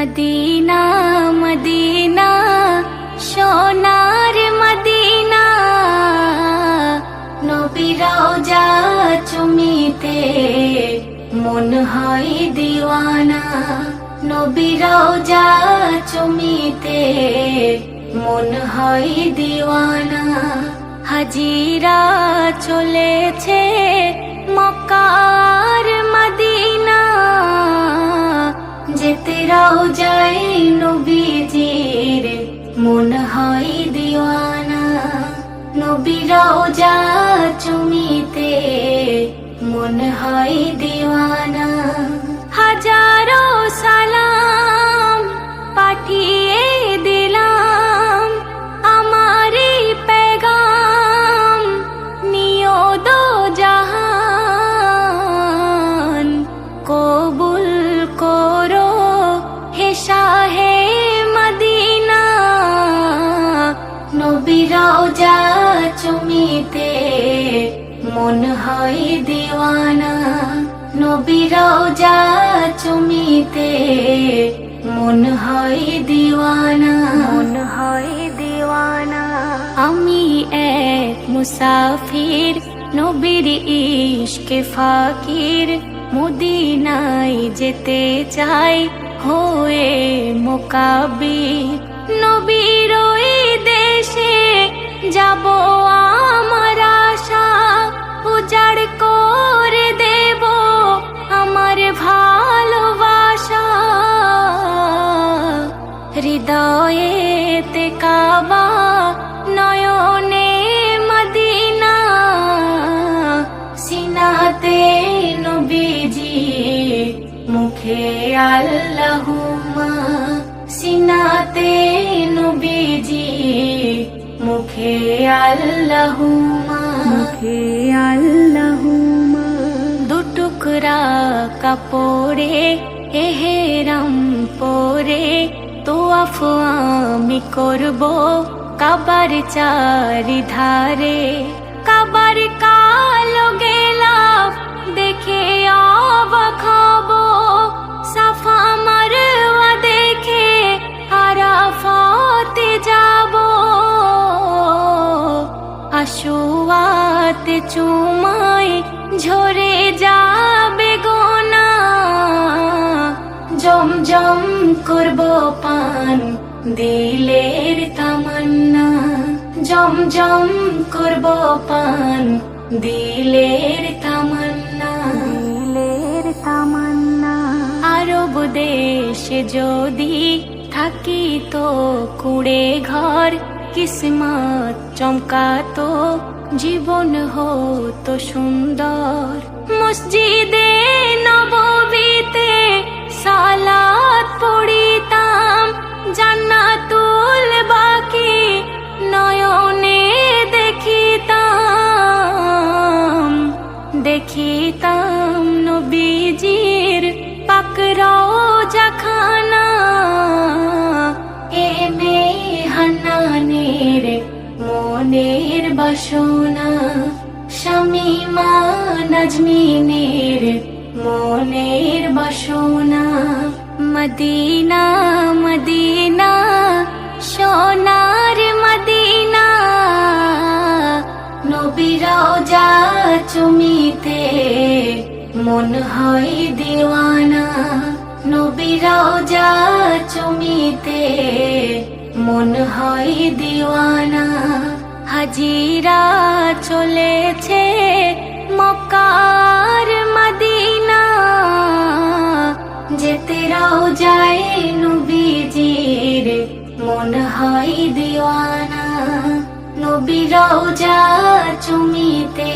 Medina Medina সোনার Medina, নবীর রওজা চুমিতে মন হয় দিওয়ানা। নবীর রওজা চুমিতে মন হয় দিওয়ানা। হাজিরা চলেছে মক্কার মদিনা, যেতে রওজায় নবীজির মন হয় দিওয়ানা। নবীর রওজা চুমিতে মন হয় দিওয়ানা। হাজারো সালাম পাঠিয়ে দিলাম, আমারি পেগাম নিও দো জাহান। কবুল করো হে শাহে মদিনা, নবীর রওজা চুমিতে মন হয় দিওয়ানা। নবীর রওজা চুমিতে মন হয় দিওয়ানা, মন হয় দিওয়ানা। আমি এক মুসাফির, নবীর ইশকে ফাকির, মদিনায় যেতে চাই হয়ে মুকাবির। নবীর ওই দেশে যাব আমার আশা, উজাড় করে দেব আমার ভালোবাসা। হৃদয়েতে কাবা, নয়নে মদিনা, সিনাতে নবীজি মুখে আল্লাহুম্মা। সিনাতে নবীজি মুখে আল্লাহুম্মা, মুখে আল্লাহুম্মা। দুটুকরা কাপড়ে এহেরাম পরে তোয়াফ আমি করব কাবার চারিধারে। কাবার কালো গেলাফ দেখে অবাক হব, সাফা মারওয়া দেখে আরাফাতে যাব। আশুয়াতে চুমায় ঝরে যাবে গোনা, জমজম করব পান দিলের তামান্না। জমজম করব পান দিলের তামান্না, দিলের তামান্না। আরব দেশে যদি থাকি তো কুড়ে ঘর, কিসমত চমকাতো জীবন হতো সুন্দর। মসজিদে নববীতে সালাত পড়িতাম, জান্নাতুল বাকি নয়নে দেখিতাম। দেখিতাম নবীজির পাক রওজা খানা, এ মেহান্নানের মনের বাসনা। শামিমা নাজমিনের মনের বাসনা। মদিনা মদিনা সোনার মদিনা, নবীর রওজা চুমিতে মন হয় দিওয়ানা। নবীর রওজা চুমিতে মন হয় দিওয়ানা। হাজিরা চলেছে মক্কার মদিনা, যেতে রওজায় নবীজির মন হয় দিওয়ানা। নবীর রওজা চুমিতে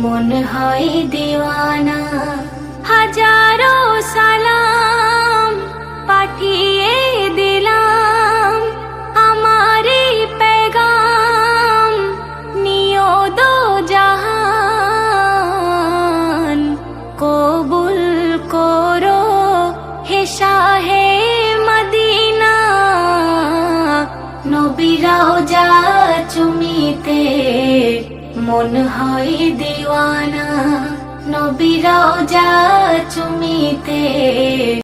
মন হয় দিওয়ানা। হাজারো সালাম পাঠিয়ে দিলাম, আমারি পেগাম নিও দো জাহান। কবুল করো হে শাহে মদিনা, নবীর রওজা চুমিতে মন হয় দিওয়ানা। নবীর রওজা চুমিতে